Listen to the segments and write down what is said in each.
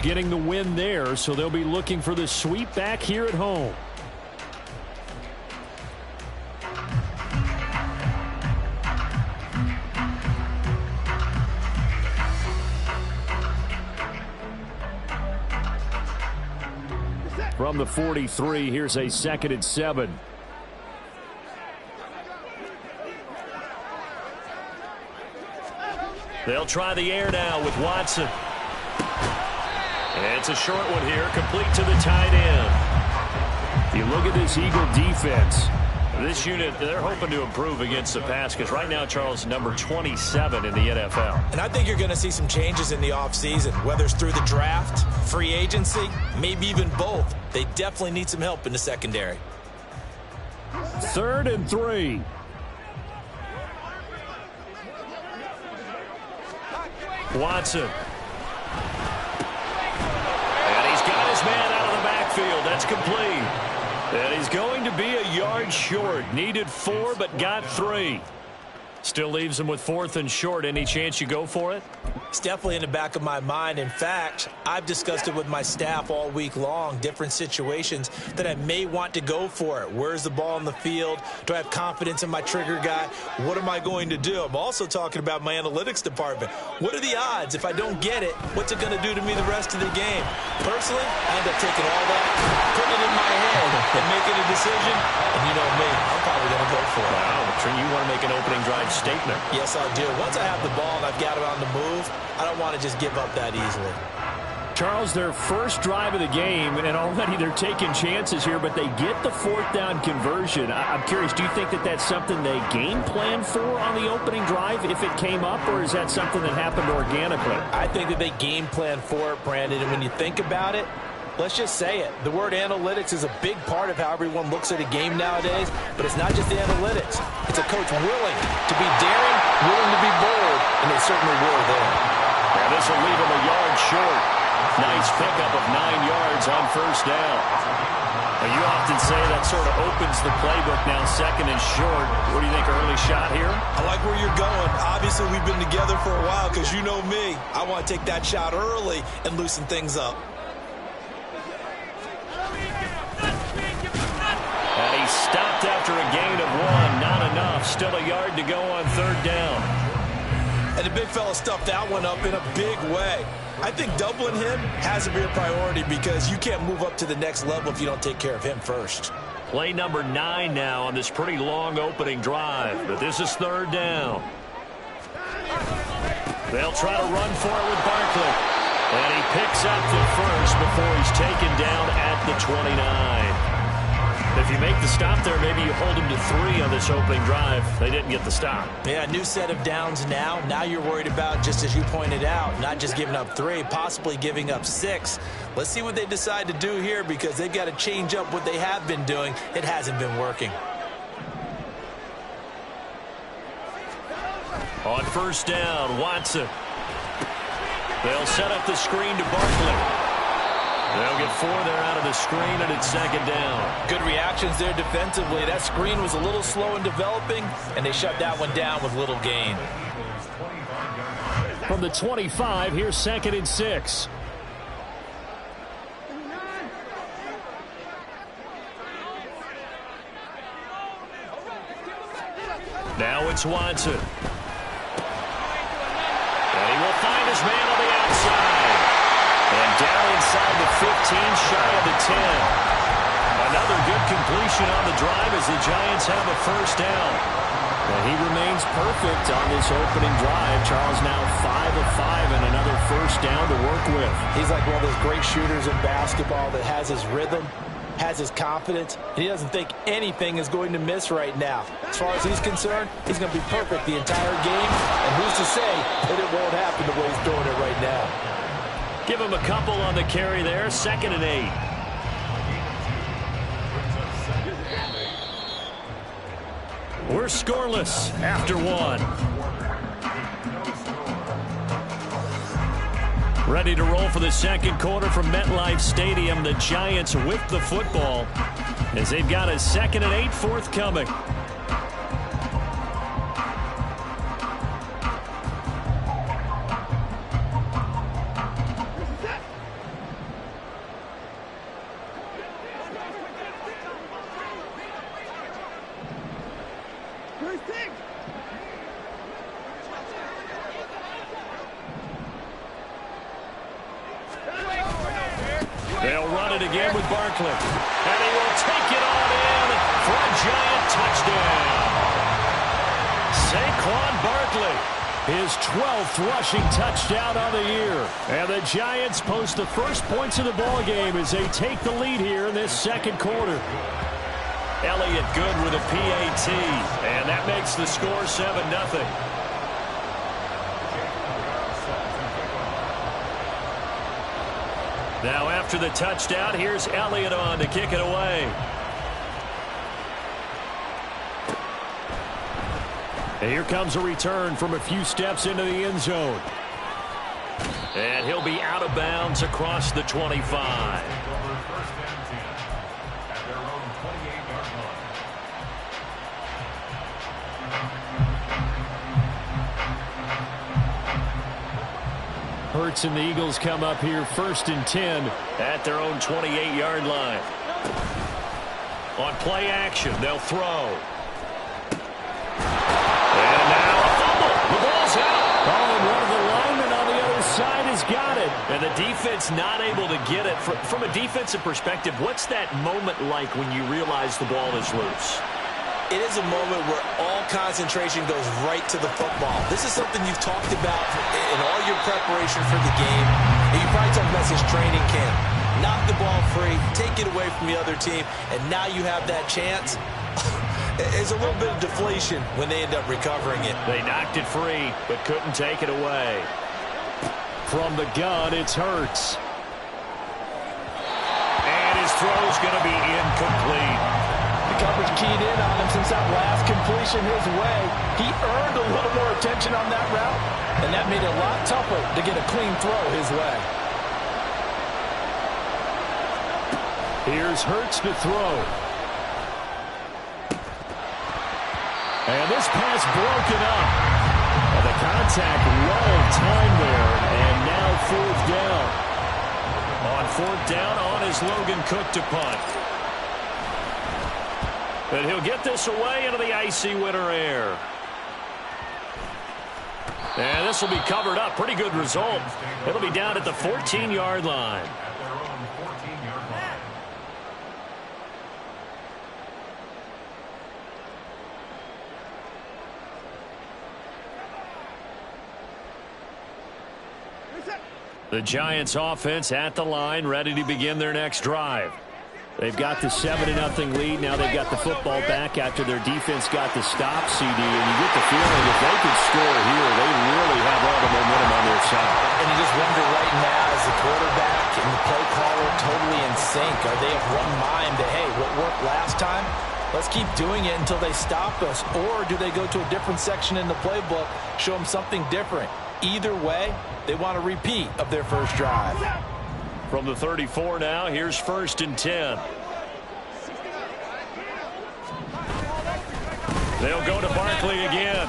getting the win there, so they'll be looking for the sweep back here at home. From the 43, here's a 2nd and 7. They'll try the air now with Watson. And it's a short one here, complete to the tight end. If you look at this Eagle defense, this unit, they're hoping to improve against the pass because right now, Charles, number 27 in the NFL. And I think you're going to see some changes in the offseason, whether it's through the draft, free agency, maybe even both. They definitely need some help in the secondary. 3rd and 3. Watson. And he's got his man out of the backfield. That's complete. And he's going to be a yard short. Needed 4, but got 3. Still leaves him with 4th and short. Any chance you go for it? It's definitely in the back of my mind. In fact, I've discussed it with my staff all week long, different situations that I may want to go for it. Where's the ball in the field? Do I have confidence in my trigger guy? What am I going to do? I'm also talking about my analytics department. What are the odds? If I don't get it, what's it going to do to me the rest of the game? Personally, I end up taking all that, putting it in my head, and making a decision. And you know me, I'm probably going to go for it. Wow, you want to make an opening drive statement. Yes, I do. Once I have the ball and I've got it on the move, I don't want to just give up that easily. Charles, their first drive of the game, and already they're taking chances here, but they get the 4th down conversion. I'm curious, do you think that that's something they game plan for on the opening drive if it came up, or is that something that happened organically? I think that they game plan for it, Brandon, and when you think about it, let's just say it. The word analytics is a big part of how everyone looks at a game nowadays, but it's not just the analytics. It's a coach willing to be daring, willing to be bold, and they certainly were there. Yeah, this will leave him a yard short. Nice pickup of 9 yards on 1st down. Well, you often say that sort of opens the playbook now, 2nd and short. What do you think, early shot here? I like where you're going. Obviously, we've been together for a while because you know me. I want to take that shot early and loosen things up. And he stopped after a gain of 1. Not enough. Still a yard to go on 3rd down. And the big fella stuffed that one up in a big way. I think doubling him has to be a priority because you can't move up to the next level if you don't take care of him first. Play number 9 now on this pretty long opening drive. But this is 3rd down. They'll try to run for it with Barkley. And he picks up the first before he's taken down at the 29. If you make the stop there, maybe you hold him to 3 on this opening drive. They didn't get the stop. Yeah, new set of downs now. Now you're worried about, just as you pointed out, not just giving up 3, possibly giving up 6. Let's see what they decide to do here because they've got to change up what they have been doing. It hasn't been working. On 1st down, Watson. They'll set up the screen to Barkley. They'll get 4 there out of the screen, and it's 2nd down. Good reactions there defensively. That screen was a little slow in developing, and they shut that one down with little gain. From the 25, here's 2nd and 6. Now it's Watson. And he will find his man on the outside. And down inside the 15, shy of the 10. Another good completion on the drive as the Giants have a 1st down. And he remains perfect on this opening drive. Charles now 5 of 5 and another 1st down to work with. He's like one of those great shooters in basketball that has his rhythm, has his confidence, and he doesn't think anything is going to miss right now. As far as he's concerned, he's going to be perfect the entire game, and who's to say that it won't happen the way he's doing it right now. Give him a couple on the carry there, 2nd and 8. We're scoreless after 1. Ready to roll for the 2nd quarter from MetLife Stadium. The Giants with the football as they've got a 2nd and 8 forthcoming. They'll run it again with Barkley. And he will take it on in for a Giant touchdown. Saquon Barkley, his 12th rushing touchdown on the year. And the Giants post the first points of the ball game as they take the lead here in this second quarter. Elliott good with a PAT. And that makes the score 7-0. Now after the touchdown, here's Elliott on to kick it away. And here comes a return from a few steps into the end zone. And he'll be out of bounds across the 25. Hurts and the Eagles come up here 1st and 10 at their own 28-yard line. On play action, they'll throw. And now a fumble. The ball's out. Oh, and one of the linemen on the other side has got it. And the defense not able to get it. From a defensive perspective, what's that moment like when you realize the ball is loose? It is a moment where all concentration goes right to the football. This is something you've talked about in all your preparation for the game. And you probably talked about since training camp. Knock the ball free, take it away from the other team, and now you have that chance. It's a little bit of deflation when they end up recovering it. They knocked it free, but couldn't take it away. From the gun, it's Hurts. And his throw's going to be incomplete. The coverage keyed in on him since that last completion his way. He earned a little more attention on that route, and that made it a lot tougher to get a clean throw his way. Here's Hurts to throw. And this pass broken up. And the contact well timed there, and now 4th down. On 4th down, on is Logan Cook to punt. But he'll get this away into the icy winter air. And this will be covered up. Pretty good result. It'll be down at the 14-yard line. The Giants offense at the line, ready to begin their next drive. They've got the 7-0 lead. Now they've got the football back after their defense got the stop, CD. And you get the feeling if they could score here, they really have all the momentum on their side. And you just wonder right now, is the quarterback and the play caller totally in sync? Are they of one mind that, hey, what worked last time? Let's keep doing it until they stop us. Or do they go to a different section in the playbook, show them something different? Either way, they want a repeat of their first drive. From the 34 now, here's 1st and 10. They'll go to Barkley again.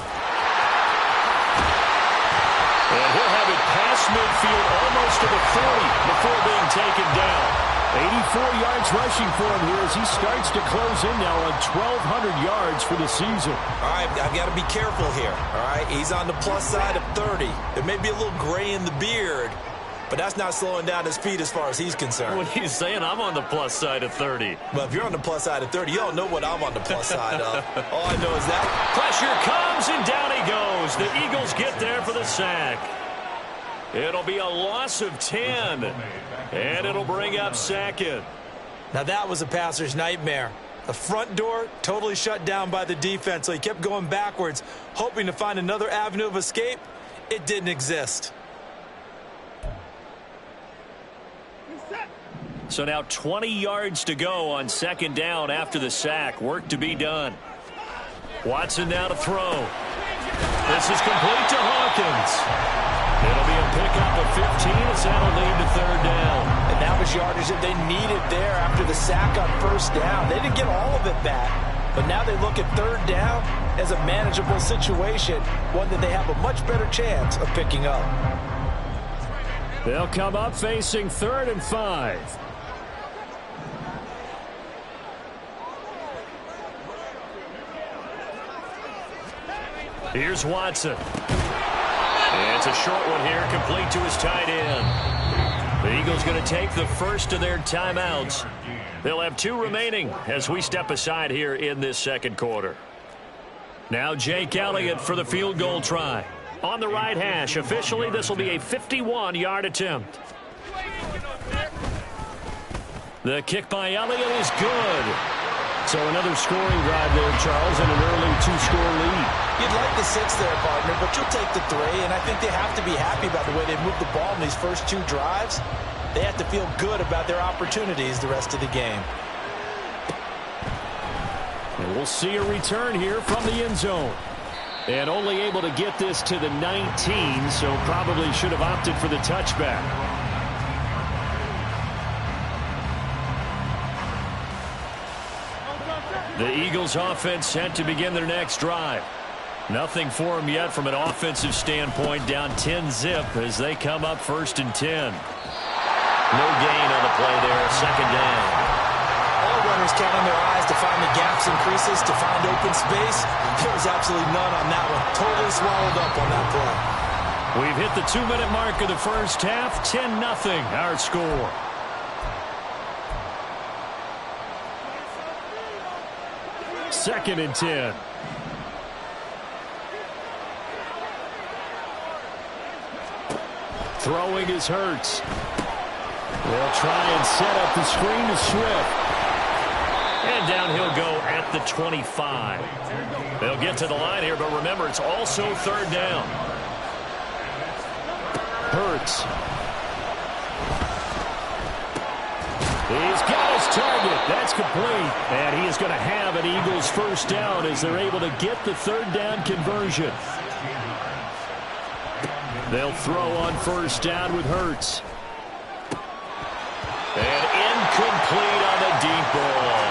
And he'll have it past midfield almost to the 40 before being taken down. 84 yards rushing for him here as he starts to close in now on 1,200 yards for the season. All right, I've got to be careful here. All right, he's on the plus side of 30. There may be a little gray in the beard, but that's not slowing down his speed as far as he's concerned. What he's saying, I'm on the plus side of 30. Well, if you're on the plus side of 30, you don't know what I'm on the plus side of. All I know is that. Pressure comes, and down he goes. The Eagles get there for the sack. It'll be a loss of 10, and it'll bring up 2nd. Now that was a passer's nightmare. The front door totally shut down by the defense, so he kept going backwards, hoping to find another avenue of escape. It didn't exist. So now 20 yards to go on 2nd down after the sack. Work to be done. Watson now to throw. This is complete to Hawkins. It'll be a pickup of 15 as that'll lead to 3rd down. And that was yardage that they needed there after the sack on 1st down. They didn't get all of it back, but now they look at 3rd down as a manageable situation, one that they have a much better chance of picking up. They'll come up facing 3rd and 5. Here's Watson. And it's a short one here, complete to his tight end. The Eagles going to take the first of their timeouts. They'll have 2 remaining as we step aside here in this second quarter. Now Jake Elliott for the field goal try. On the right hash, officially this will be a 51-yard attempt. The kick by Elliott is good. So another scoring drive there, Charles, and an early 2-score lead. You'd like the 6 there, partner, but you'll take the 3, and I think they have to be happy about the way they moved the ball in these first 2 drives. They have to feel good about their opportunities the rest of the game. And we'll see a return here from the end zone. And only able to get this to the 19, so probably should have opted for the touchback. The Eagles offense set to begin their next drive. Nothing for them yet from an offensive standpoint, down 10-zip as they come up 1st and 10. No gain on the play there, 2nd down. All runners counting their eyes to find the gaps and creases, to find open space. There was absolutely none on that one. Totally swallowed up on that play. We've hit the 2-minute mark of the first half. 10-0 our score. Second and 10. Throwing is Hurts. They'll try and set up the screen to Swift. And down he'll go at the 25. They'll get to the line here, but remember, it's also 3rd down. Hurts. He's got his target. That's complete. And he is going to have an Eagles 1st down as they're able to get the 3rd down conversion. They'll throw on 1st down with Hurts. And incomplete on the deep ball.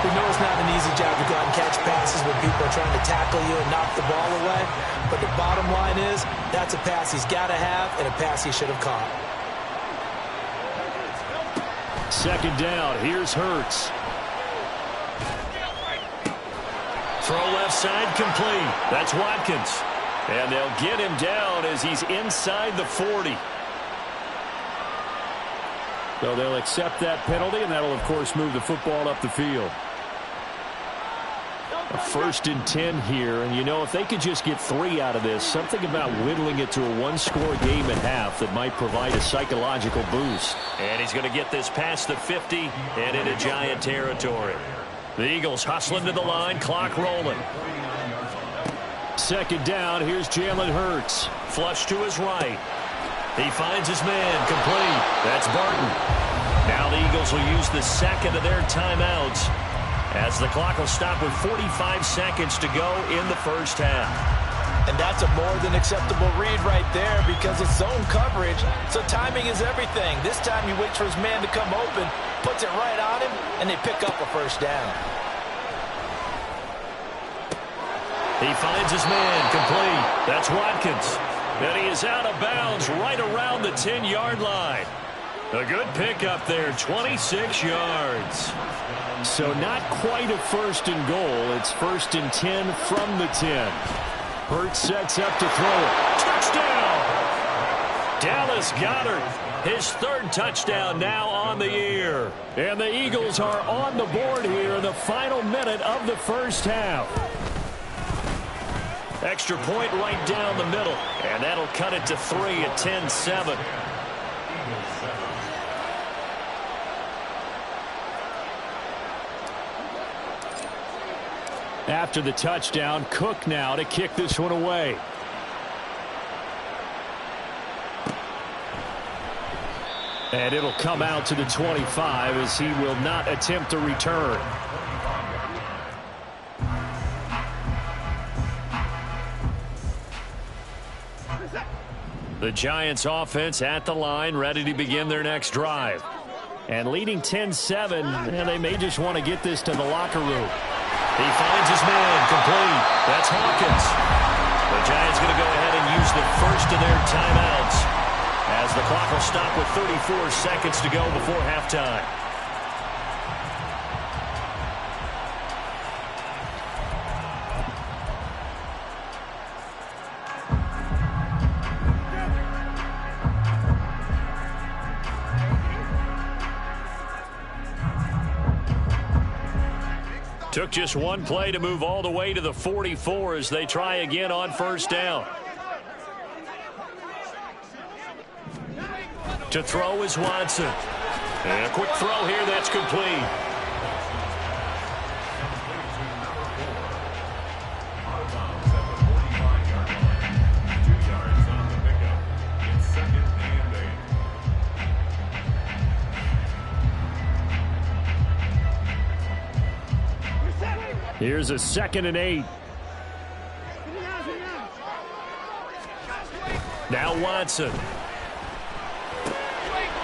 We know it's not an easy job to go out and catch passes when people are trying to tackle you and knock the ball away. But the bottom line is, that's a pass he's got to have and a pass he should have caught. 2nd down. Here's Hurts. Throw left side complete. That's Watkins. And they'll get him down as he's inside the 40. So they'll accept that penalty, and that'll, of course, move the football up the field. A 1st and 10 here, and you know, if they could just get 3 out of this, something about whittling it to a 1-score game at half that might provide a psychological boost. And he's going to get this past the 50 and into Giant territory. The Eagles hustling to the line, clock rolling. 2nd down, here's Jalen Hurts. Flush to his right. He finds his man, complete. That's Barton. Now the Eagles will use the 2nd of their timeouts as the clock will stop with 45 seconds to go in the first half. And that's a more than acceptable read right there because it's zone coverage, so timing is everything. This time he waits for his man to come open, puts it right on him, and they pick up a 1st down. He finds his man, complete. That's Watkins. And he is out of bounds right around the 10-yard line. A good pickup there, 26 yards. So not quite a 1st and goal. It's 1st and 10 from the 10. Hurts sets up to throw it. Touchdown! Dallas Goedert, his 3rd touchdown now on the year. And the Eagles are on the board here in the final minute of the first half. Extra point right down the middle, and that'll cut it to 3 at 10-7. After the touchdown, Cook now to kick this one away. And it'll come out to the 25 as he will not attempt a return. The Giants offense at the line, ready to begin their next drive. And leading 10-7, and they may just want to get this to the locker room. He finds his man, complete. That's Hawkins. The Giants going to go ahead and use the 1st of their timeouts as the clock will stop with 34 seconds to go before halftime. Took just one play to move all the way to the 44 as they try again on first down. To throw is Watson. And a quick throw here that's complete. Here's a 2nd and 8. Now Watson.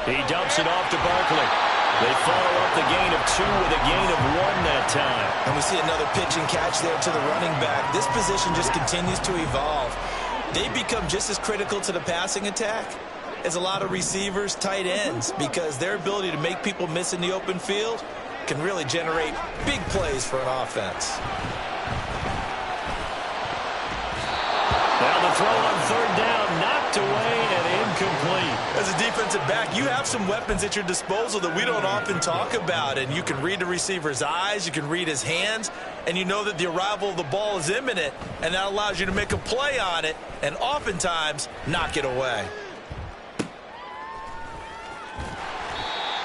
He dumps it off to Barkley. They follow up the gain of 2 with a gain of 1 that time. And we see another pitch and catch there to the running back. This position just continues to evolve. They become just as critical to the passing attack as a lot of receivers, tight ends, because their ability to make people miss in the open field can really generate big plays for an offense. Now the throw on 3rd down, knocked away and incomplete. As a defensive back, you have some weapons at your disposal that we don't often talk about, and you can read the receiver's eyes, you can read his hands, and you know that the arrival of the ball is imminent, and that allows you to make a play on it and oftentimes knock it away.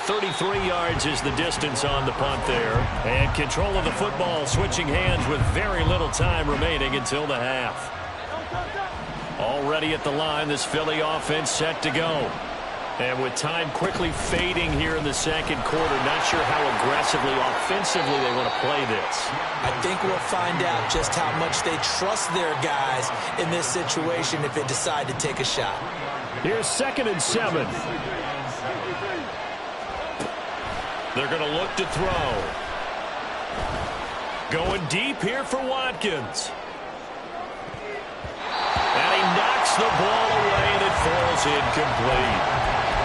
33 yards is the distance on the punt there. And control of the football, switching hands with very little time remaining until the half. Already at the line, this Philly offense set to go. And with time quickly fading here in the 2nd quarter, not sure how aggressively, offensively they want to play this. I think we'll find out just how much they trust their guys in this situation if they decide to take a shot. Here's 2nd and 7. They're going to look to throw. Going deep here for Watkins. And he knocks the ball away, and it falls incomplete.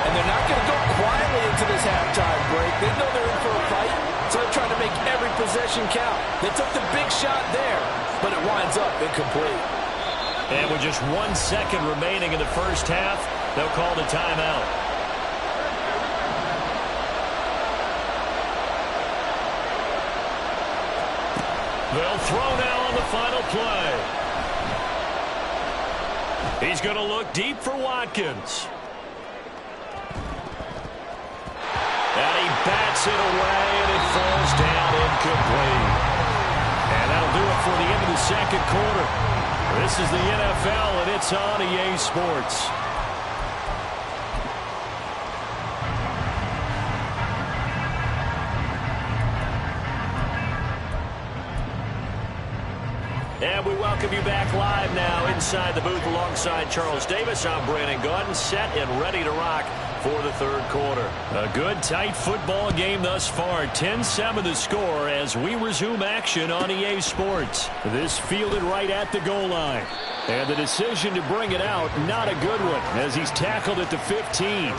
And they're not going to go quietly into this halftime break. They know they're in for a fight, so they're trying to make every possession count. They took the big shot there, but it winds up incomplete. And with just 1 second remaining in the first half, they'll call the timeout. They'll throw now on the final play. He's going to look deep for Watkins. And he bats it away, and it falls down incomplete. And that'll do it for the end of the 2nd quarter. This is the NFL, and it's on EA Sports. And we welcome you back live now inside the booth alongside Charles Davis. I'm Brandon Gaudin, set and ready to rock for the 3rd quarter. A good, tight football game thus far. 10-7 the score as we resume action on EA Sports. This fielded right at the goal line. And the decision to bring it out, not a good one, as he's tackled at the 15.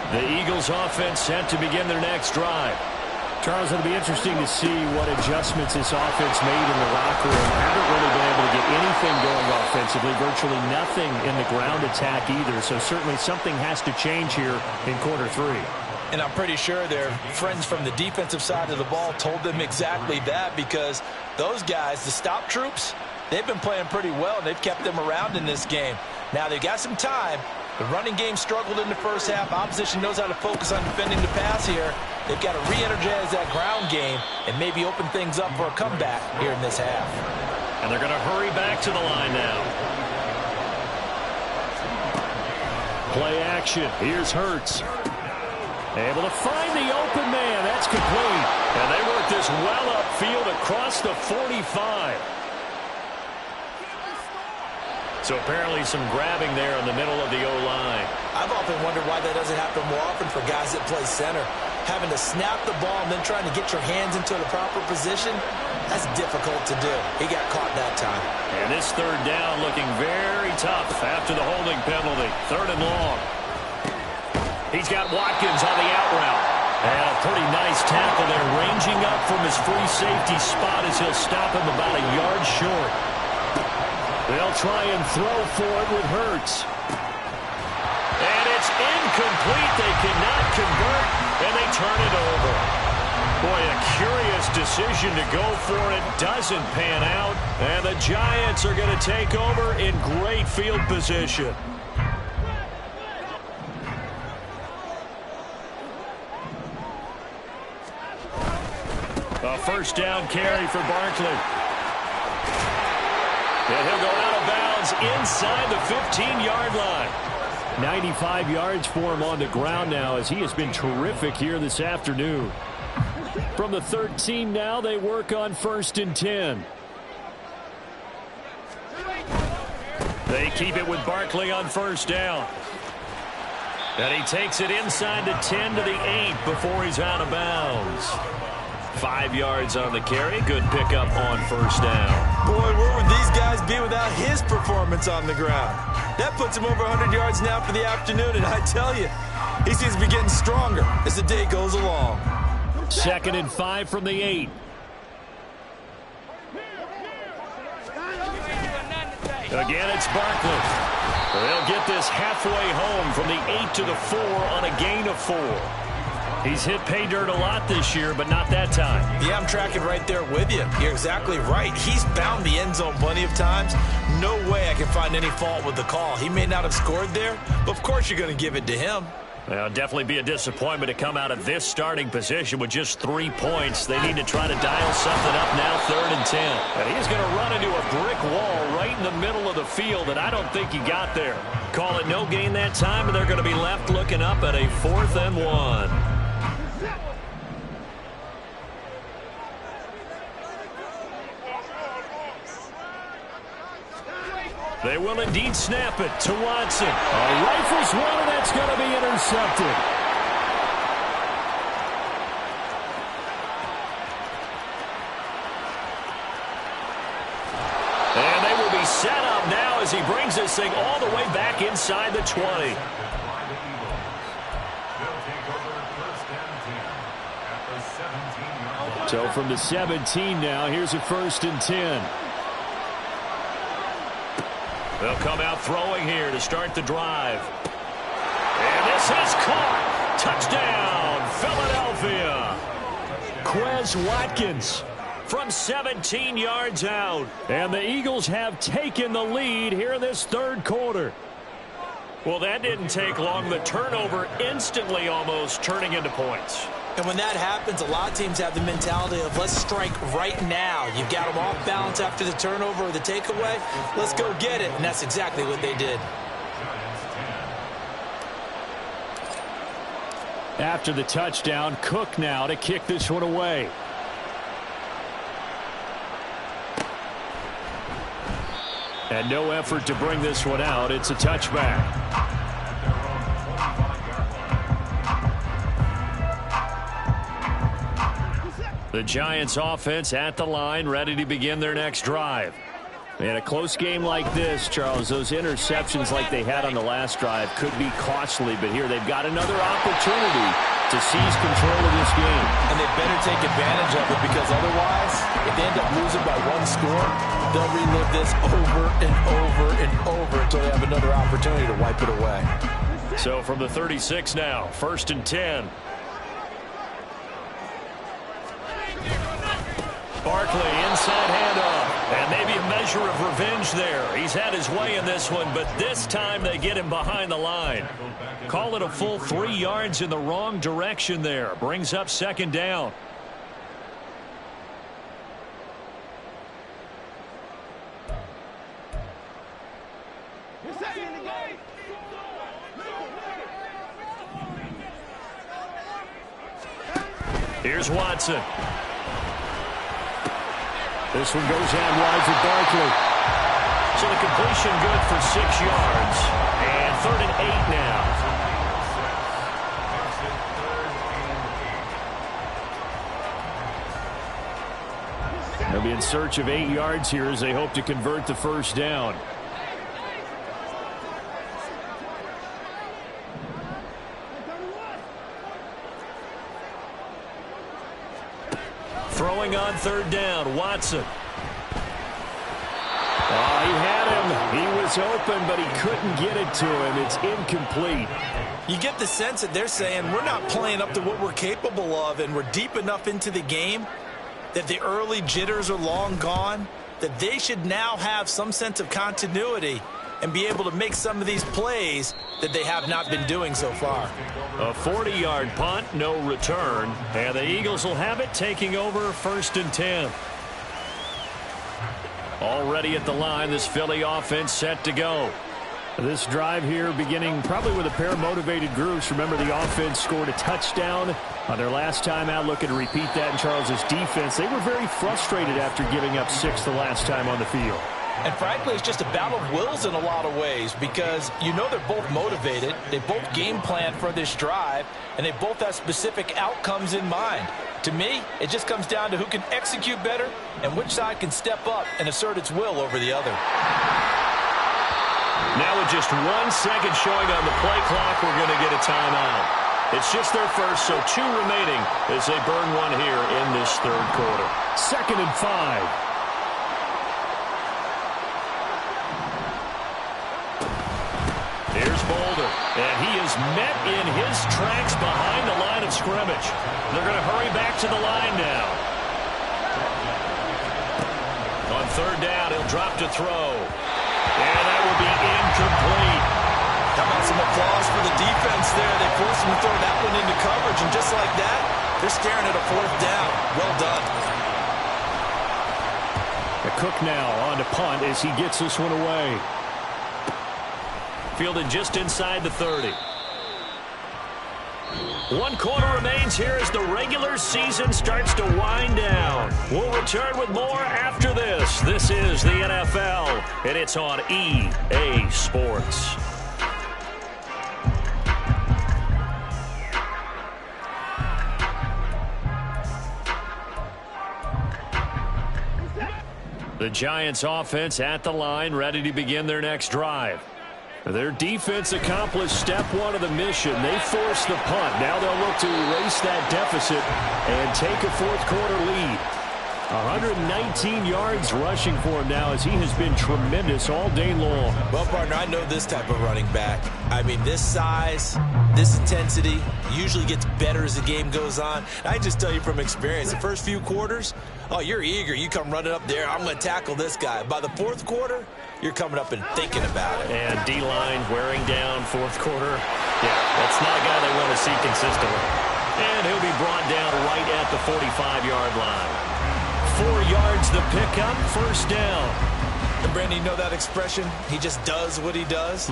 The Eagles offense set to begin their next drive. Charles, it'll be interesting to see what adjustments this offense made in the locker room. Haven't really been able to get anything going offensively, virtually nothing in the ground attack either. So certainly something has to change here in quarter 3. And I'm pretty sure their friends from the defensive side of the ball told them exactly that, because those guys, the stop troops, they've been playing pretty well, and they've kept them around in this game. Now they've got some time. The running game struggled in the first half. Opposition knows how to focus on defending the pass here. They've got to re-energize that ground game and maybe open things up for a comeback here in this half. And they're going to hurry back to the line now. Play action. Here's Hurts. Able to find the open man. That's complete. And they work this well upfield across the 45. So apparently some grabbing there in the middle of the O-line. I've often wondered why that doesn't happen more often for guys that play center. Having to snap the ball and then trying to get your hands into the proper position, that's difficult to do. He got caught that time. And this 3rd down looking very tough after the holding penalty. 3rd and long. He's got Watkins on the out route. And a pretty nice tackle there, ranging up from his free safety spot as he'll stop him about a yard short. They'll try and throw for it with Hurts. And it's incomplete. They cannot convert, and they turn it over. Boy, a curious decision to go for it. Doesn't pan out. And the Giants are going to take over in great field position. A first down carry for Barkley. And he'll go out of bounds inside the 15-yard line. 95 yards for him on the ground now, as he has been terrific here this afternoon. From the 13 now, they work on 1st and 10. They keep it with Barkley on 1st down. And he takes it inside the 10 to the 8 before he's out of bounds. 5 yards on the carry. Good pickup on 1st down. Boy, where would these guys be without his performance on the ground? That puts him over 100 yards now for the afternoon, and I tell you, he seems to be getting stronger as the day goes along. 2nd and 5 from the 8. Again, it's Barkley. They'll get this halfway home from the 8 to the 4 on a gain of 4. He's hit pay dirt a lot this year, but not that time. Yeah, I'm tracking right there with you. You're exactly right. He's found the end zone plenty of times. No way I can find any fault with the call. He may not have scored there, but of course you're going to give it to him. Well, definitely be a disappointment to come out of this starting position with just 3 points. They need to try to dial something up now, 3rd and 10. And he's going to run into a brick wall right in the middle of the field, and I don't think he got there. Call it no gain that time, and they're going to be left looking up at a 4th and 1. They will indeed snap it to Watson. Rifles one, and that's going to be intercepted. And they will be set up now as he brings this thing all the way back inside the 20. So from the 17 now, here's a 1st and 10. They'll come out throwing here to start the drive. And this is caught. Touchdown, Philadelphia. Quez Watkins from 17 yards out. And the Eagles have taken the lead here in this 3rd quarter. Well, that didn't take long. The turnover instantly almost turning into points. And when that happens, a lot of teams have the mentality of let's strike right now. You've got them off balance after the turnover or the takeaway. Let's go get it. And that's exactly what they did. After the touchdown, Cook now to kick this one away. And no effort to bring this one out. It's a touchback. The Giants offense at the line, ready to begin their next drive. In a close game like this, Charles, those interceptions like they had on the last drive could be costly, but here they've got another opportunity to seize control of this game. And they better take advantage of it, because otherwise, if they end up losing by 1 score, they'll relive this over and over and over until they have another opportunity to wipe it away. So from the 36 now, 1st and 10. Barkley, inside handoff, and maybe a measure of revenge there. He's had his way in this one, but this time they get him behind the line. Call it a full 3 yards in the wrong direction there. Brings up 2nd down. Here's Watson. This one goes out wide for Barkley. So the completion good for 6 yards. And 3rd and 8 now. They'll be in search of 8 yards here as they hope to convert the 1st down. Throwing on 3rd down, Watson. Oh, he had him. was open, but he couldn't get it to him. It's incomplete. You get the sense that they're saying we're not playing up to what we're capable of, and we're deep enough into the game that the early jitters are long gone, that they should now have some sense of continuity and be able to make some of these plays that they have not been doing so far. A 40-yard punt, no return, and the Eagles will have it, taking over 1st and 10. Already at the line, this Philly offense set to go. This drive here beginning probably with a pair of motivated groups. Remember, the offense scored a touchdown on their last time out. Looking to repeat that in Charles's defense. They were very frustrated after giving up 6 the last time on the field. And frankly, it's just a battle of wills in a lot of ways, because you know they're both motivated, they both game plan for this drive, and they both have specific outcomes in mind. To me, it just comes down to who can execute better and which side can step up and assert its will over the other. Now with just 1 second showing on the play clock, we're going to get a timeout. It's just their first, so 2 remaining as they burn one here in this 3rd quarter. 2nd and 5. Here's Boulder, and he is met in his tracks behind the line of scrimmage. They're going to hurry back to the line now. On 3rd down, he'll drop to throw. And that will be incomplete. How about some applause for the defense there? They forced him to throw that one into coverage, and just like that, they're staring at a 4th down. Well done. Cook now on to punt as he gets this one away. Fielded just inside the 30. 1 quarter remains here as the regular season starts to wind down. We'll return with more after this. This is the NFL, and it's on EA Sports. The Giants offense at the line, ready to begin their next drive. Their defense accomplished step 1 of the mission. They forced the punt. Now they'll look to erase that deficit and take a 4th quarter lead. 119 yards rushing for him now as he has been tremendous all day long. Well, partner, I know this type of running back. I mean, this size, this intensity usually gets better as the game goes on. I just tell you from experience, the first few quarters, oh, you're eager. You come running up there, I'm going to tackle this guy. By the 4th quarter, you're coming up and thinking about it. And D-line wearing down 4th quarter. Yeah, that's not a guy they want to see consistently. And he'll be brought down right at the 45-yard line. 4 yards the pickup, 1st down. And Brandon, you know that expression? He just does what he does.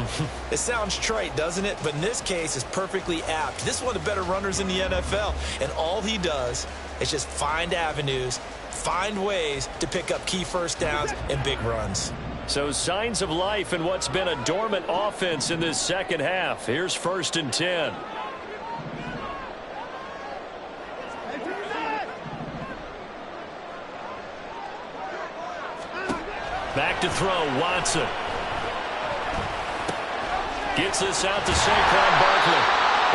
It sounds trite, doesn't it? But in this case, it's perfectly apt. This is one of the better runners in the NFL. And all he does is just find avenues, find ways to pick up key 1st downs and big runs. So signs of life in what's been a dormant offense in this 2nd half. Here's 1st and 10. Back to throw, Watson. Gets this out to Saquon Barkley.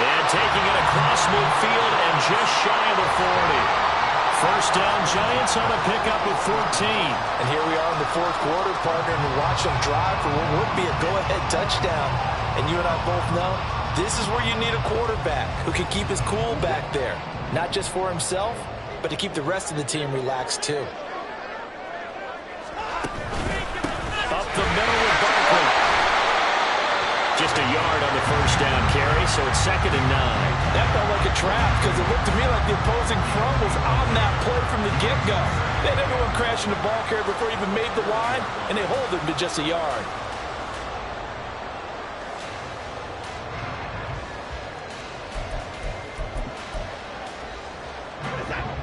And taking it across midfield and just shy of the 40. 1st down, Giants on a pickup of 14. And here we are in the 4th quarter, partner, and watch them drive for what would be a go-ahead touchdown. And you and I both know this is where you need a quarterback who can keep his cool back there. Not just for himself, but to keep the rest of the team relaxed too. Up the middle with Barkley. Just a yard on the 1st down carry, so it's 2nd and 9. That felt like a trap because it looked to me like the opposing front was on that play from the get-go. They had everyone crashing the ball carrier before he even made the line, and they hold him to just a yard.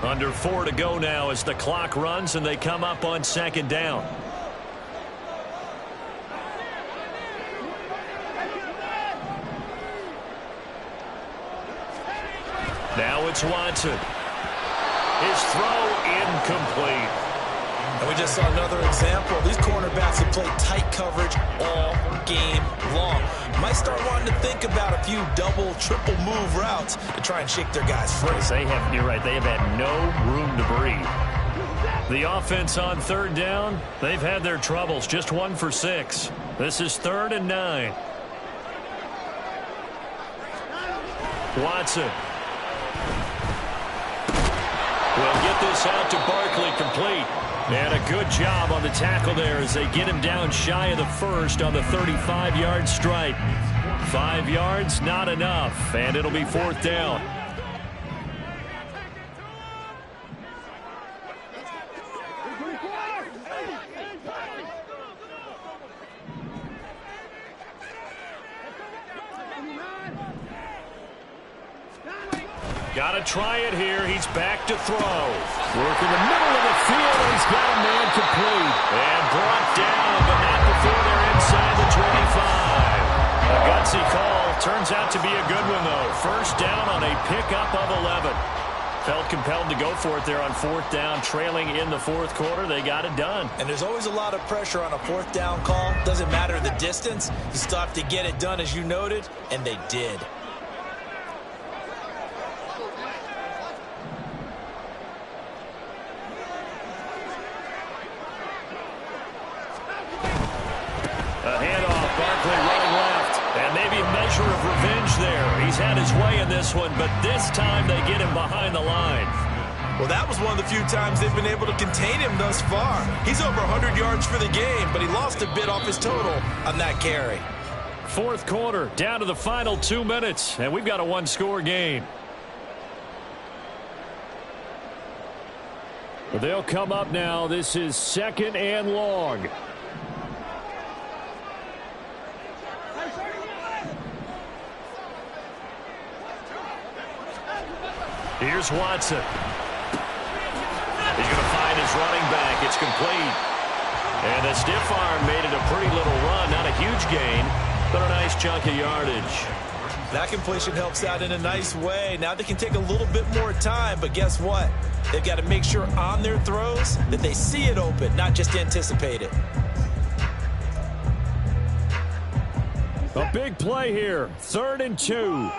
Under 4 to go now as the clock runs and they come up on 2nd down. Now it's Watson. His throw incomplete. And we just saw another example. These cornerbacks have played tight coverage all game long. Might start wanting to think about a few double, triple move routes to try and shake their guys free. You're right, they have had no room to breathe. The offense on 3rd down, they've had their troubles. Just 1 for 6. This is 3rd and 9. Watson will get this out to Barkley, complete. And a good job on the tackle there as they get him down shy of the first on the 35-yard strike. 5 yards, not enough, and it'll be 4th down. Got to try it here. He's back to throw. Work in the middle of the field, and he's got a man complete. And brought down, but not before they're inside the 25. A gutsy call. Turns out to be a good one, though. First down on a pickup of 11. Felt compelled to go for it there on 4th down, trailing in the 4th quarter. They got it done. And there's always a lot of pressure on a 4th down call. Doesn't matter the distance. You still have to get it done, as you noted, and they did. A handoff, Barkley running left, and maybe a measure of revenge there. He's had his way in this one, but this time they get him behind the line. Well, that was one of the few times they've been able to contain him thus far. He's over 100 yards for the game, but he lost a bit off his total on that carry. 4th quarter, down to the final 2 minutes, and we've got a one-score game. They'll come up now. This is 2nd and long. Here's Watson. He's going to find his running back. It's complete. And the stiff arm made it a pretty little run. Not a huge gain, but a nice chunk of yardage. That completion helps out in a nice way. Now they can take a little bit more time, but guess what? They've got to make sure on their throws that they see it open, not just anticipate it. A big play here. 3rd and 2.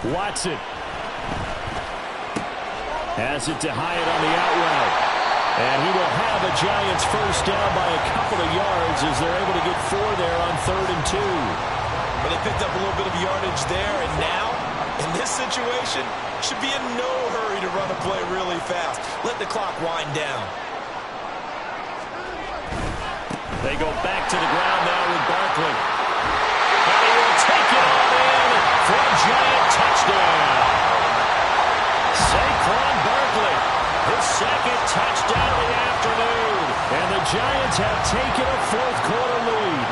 Watson has it to Hyatt on the out route. And he will have a Giants first down by a couple of yards as they're able to get 4 there on 3rd and 2. But they picked up a little bit of yardage there, and now, in this situation, should be in no hurry to run a play really fast. Let the clock wind down. They go back to the ground now with Barkley. And he will take it all in for a Giant touchdown. Saquon Barkley, his 2nd touchdown of the afternoon. And the Giants have taken a 4th quarter lead.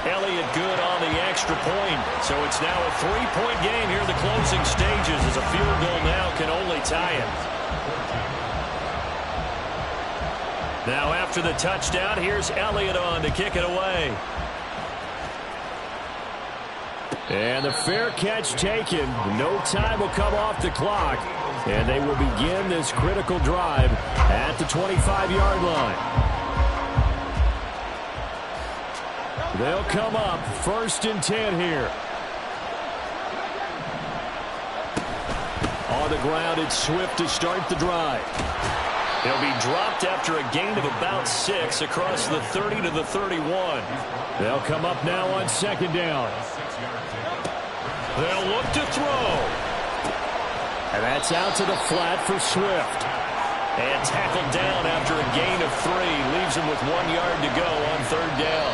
Elliott good on the extra point. So it's now a 3-point game here in the closing stages as a field goal now can only tie it. Now after the touchdown, here's Elliott on to kick it away. And the fair catch taken. No time will come off the clock. And they will begin this critical drive at the 25-yard line. They'll come up 1st and 10 here. On the ground, it's Swift to start the drive. He'll be dropped after a gain of about 6 across the 30 to the 31. They'll come up now on 2nd down. They'll look to throw. And that's out to the flat for Swift. And tackled down after a gain of 3. Leaves him with 1 yard to go on 3rd down.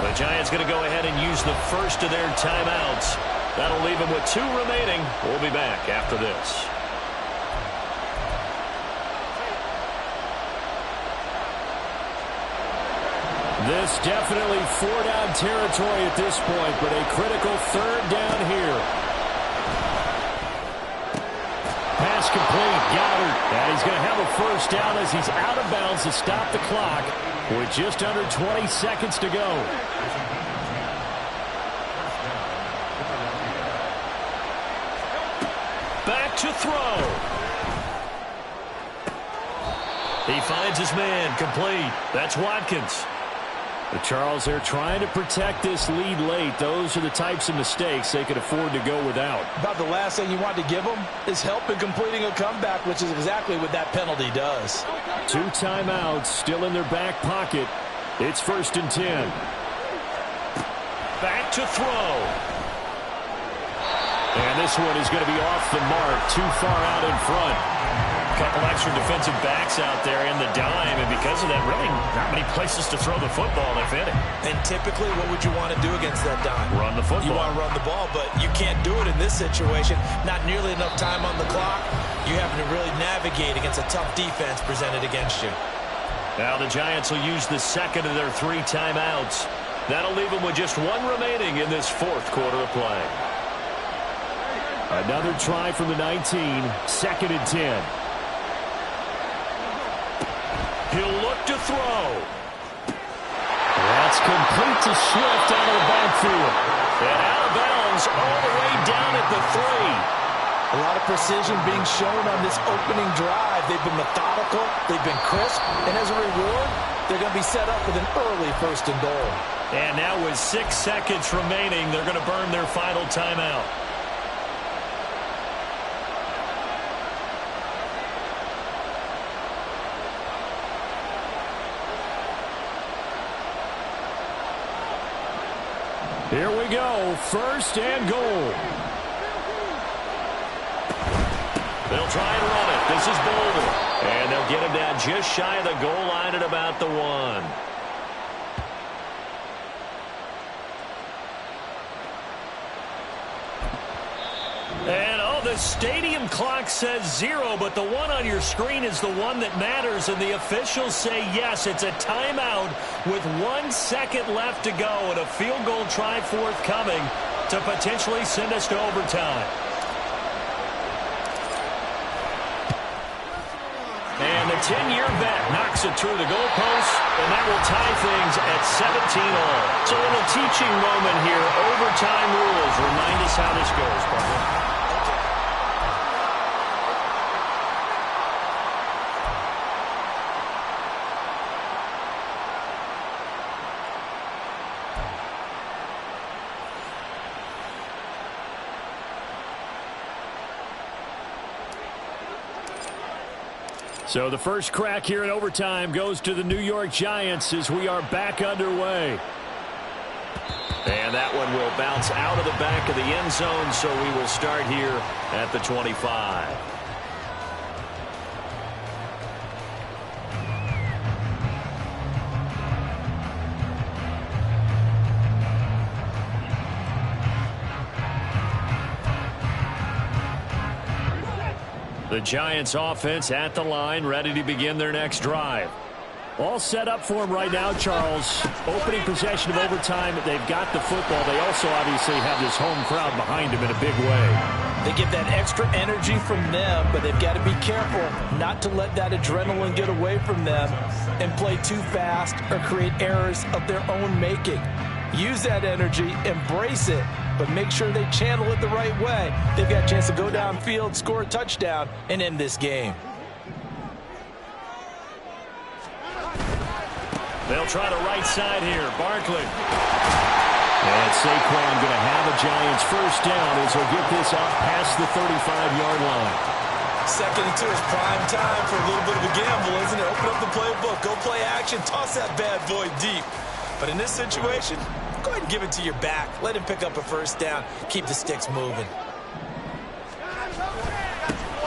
The Giants going to go ahead and use the first of their timeouts. That'll leave him with 2 remaining. We'll be back after this. This definitely 4-down territory at this point, but a critical 3rd down here. Pass complete, Goddard. And he's going to have a first down as he's out of bounds to stop the clock with just under 20 seconds to go. Back to throw. He finds his man, complete. That's Watkins. Charles, they're trying to protect this lead late. Those are the types of mistakes they could afford to go without. About the last thing you want to give them is help in completing a comeback, which is exactly what that penalty does. 2 timeouts still in their back pocket. It's 1st and 10. Back to throw. And this one is going to be off the mark, too far out in front. A couple extra defensive backs out there in the dime, and because of that, really not many places to throw the football, if any. And typically, what would you want to do against that dime? Run the football. You want to run the ball, but you can't do it in this situation. Not nearly enough time on the clock. You having to really navigate against a tough defense presented against you. Now the Giants will use the second of their 3 timeouts. That'll leave them with just 1 remaining in this 4th quarter of play. Another try from the 19, 2nd and 10. He'll look to throw. That's complete to Swift out of the backfield. And out of bounds all the way down at the 3. A lot of precision being shown on this opening drive. They've been methodical, they've been crisp, and as a reward, they're going to be set up with an early 1st and goal. And now with 6 seconds remaining, they're going to burn their final timeout. Here we go, 1st and goal. They'll try and run it. This is Boulder. And they'll get him down just shy of the goal line at about the 1. And, the stadium clock says 0, but the one on your screen is the one that matters, and the officials say yes, it's a timeout with 1 second left to go and a field goal try forthcoming to potentially send us to overtime. And the 10-year vet knocks it through the goalpost, and that will tie things at 17 all. So a little teaching moment here. Overtime rules. Remind us how this goes, partner. So the first crack here in overtime goes to the New York Giants as we are back underway. And that one will bounce out of the back of the end zone, so we will start here at the 25. The Giants offense at the line, ready to begin their next drive. All set up for them right now, Charles. Opening possession of overtime. They've got the football. They also obviously have this home crowd behind them in a big way. They get that extra energy from them, but they've got to be careful not to let that adrenaline get away from them and play too fast or create errors of their own making. Use that energy, embrace it, but make sure they channel it the right way. They've got a chance to go downfield, score a touchdown, and end this game. They'll try the right side here. Barkley. And Saquon going to have a Giants first down as he'll get this up past the 35-yard line. 2nd and 2 is prime time for a little bit of a gamble, isn't it? Open up the playbook, go play action, toss that bad boy deep. But in this situation, go ahead and give it to your back. Let him pick up a first down. Keep the sticks moving.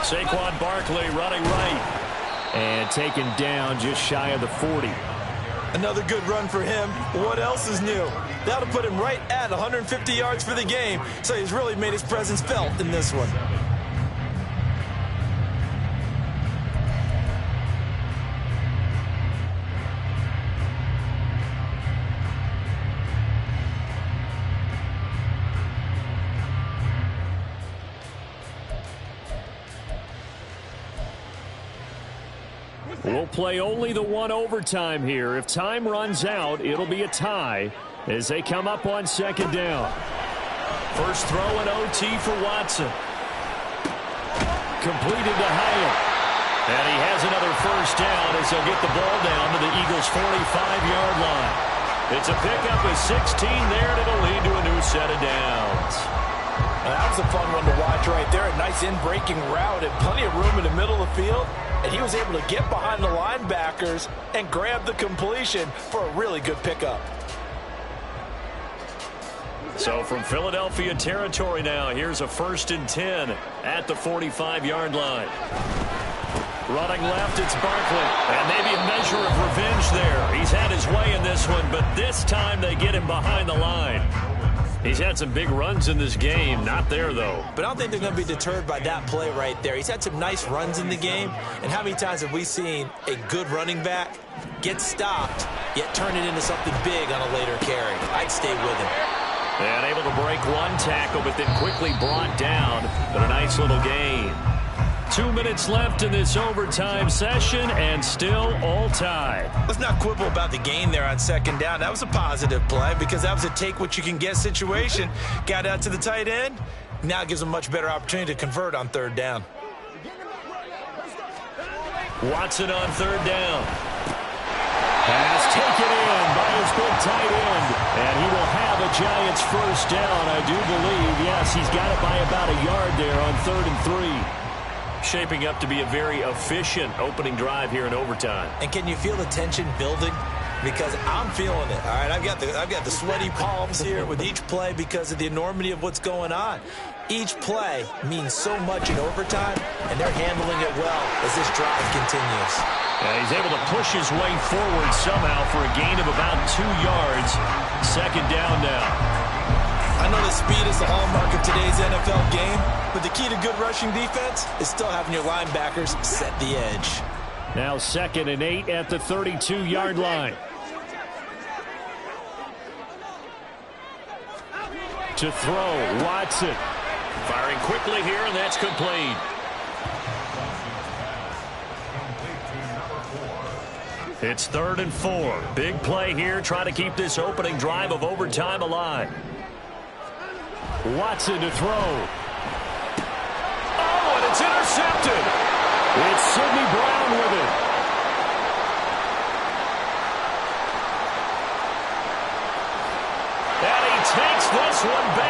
Saquon Barkley running right. And taken down just shy of the 40. Another good run for him. What else is new? That'll put him right at 150 yards for the game. So he's really made his presence felt in this one. We'll play only the 1 overtime here. If time runs out, it'll be a tie as they come up on 2nd down. First throw in OT for Watson. Completed to Hyatt. And he has another first down as they'll get the ball down to the Eagles' 45-yard line. It's a pickup of 16 there, and it'll lead to a new set of downs. That was a fun one to watch right there. A nice in-breaking route and plenty of room in the middle of the field. And he was able to get behind the linebackers and grab the completion for a really good pickup. So from Philadelphia territory now, here's a 1st and 10 at the 45-yard line. Running left, it's Barkley. And maybe a measure of revenge there. He's had his way in this one, but this time they get him behind the line. He's had some big runs in this game. Not there, though. But I don't think they're going to be deterred by that play right there. He's had some nice runs in the game. And how many times have we seen a good running back get stopped, yet turn it into something big on a later carry? I'd stay with him. And able to break one tackle, but then quickly brought down. But a nice little gain. 2 minutes left in this overtime session, and still all tied. Let's not quibble about the gain there on 2nd down. That was a positive play because that was a take-what-you-can-get situation. Got out to the tight end. Now gives them a much better opportunity to convert on 3rd down. Watson on 3rd down. Pass taken in by his big tight end. And he will have a Giants 1st down, I do believe. Yes, he's got it by about a yard there on 3rd and 3. Shaping up to be a very efficient opening drive here in overtime. And can you feel the tension building? Because I'm feeling it. All right, I've got the sweaty palms here with each play because of the enormity of what's going on. Each play means so much in overtime, and they're handling it well as this drive continues. Yeah, he's able to push his way forward somehow for a gain of about 2 yards. 2nd down now. I know that speed is the hallmark of today's NFL game, but the key to good rushing defense is still having your linebackers set the edge. Now 2nd and 8 at the 32-yard line. To throw, Watson. Firing quickly here, and that's complete. It's 3rd and 4. Big play here, trying to keep this opening drive of overtime alive. Watson to throw. Oh, and it's intercepted. It's Sidney Brown with it. And he takes this one back.